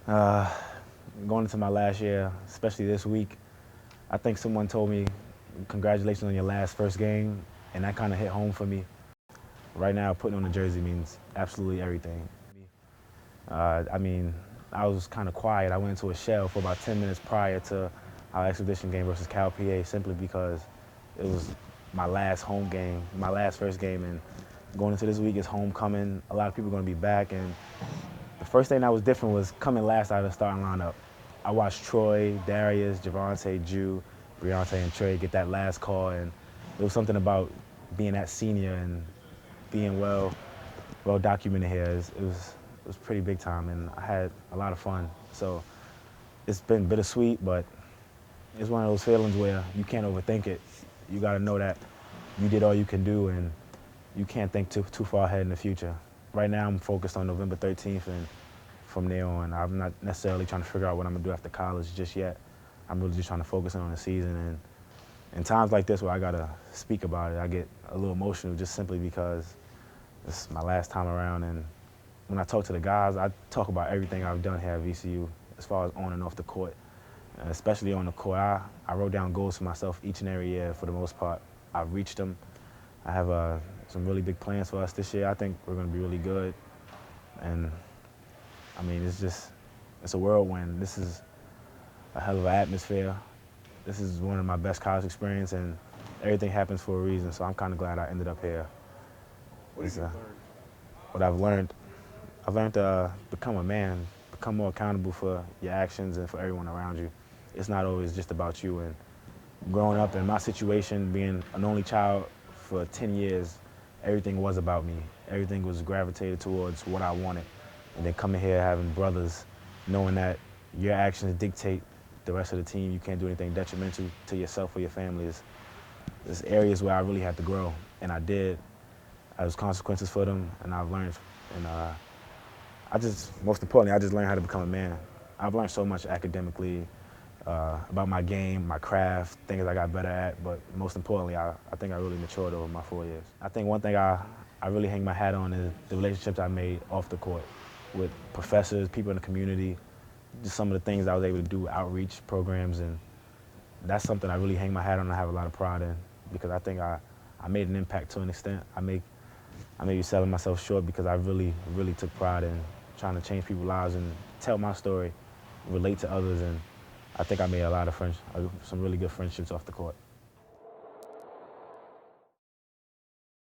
Uh, Going into my last year, especially this week, I think someone told me, congratulations on your first game, and that kind of hit home for me. Right now, putting on the jersey means absolutely everything. I mean, I was kind of quiet. I went into a shell for about 10 minutes prior to our exhibition game versus Cal PA simply because it was my last home game, my last first game, and going into this week is homecoming. A lot of people are going to be back, and the first thing that was different was coming last out of the starting lineup. I watched Troy, Darius, Javante, Jew, Briante, and Trey get that last call, and there was something about being that senior and being well documented here. It was pretty big time, and I had a lot of fun. So it's been bittersweet, but it's one of those feelings where you can't overthink it. You got to know that you did all you can do, and you can't think too far ahead in the future. Right now, I'm focused on November 13th, and from there on, I'm not necessarily trying to figure out what I'm gonna do after college just yet. I'm really just trying to focus in on the season. And in times like this where I gotta speak about it, I get a little emotional just simply because this is my last time around. And when I talk to the guys, I talk about everything I've done here at VCU as far as on and off the court. Especially on the court, I wrote down goals for myself each and every year for the most part. I've reached them. I have some really big plans for us this year. I think we're going to be really good. And I mean, it's a whirlwind. This is a hell of an atmosphere. This is one of my best college experiences, and everything happens for a reason. So I'm kind of glad I ended up here. What have you learned? What I've learned to become a man, become more accountable for your actions and for everyone around you. It's not always just about you. And growing up in my situation, being an only child for 10 years, everything was about me. Everything was gravitated towards what I wanted. And then coming here, having brothers, knowing that your actions dictate the rest of the team, you can't do anything detrimental to yourself or your family. There's areas where I really had to grow, and I did. There's consequences for them, and I've learned. And most importantly, I just learned how to become a man. I've learned so much academically, about my game, my craft, things I got better at, but most importantly, I think I really matured over my 4 years. I think one thing I really hang my hat on is the relationships I made off the court with professors, people in the community, just some of the things I was able to do, outreach programs, and that's something I really hang my hat on and I have a lot of pride in because I think I made an impact to an extent. I may be selling myself short because I really, really took pride in trying to change people's lives and tell my story, relate to others, and I think I made a lot of some really good friendships off the court.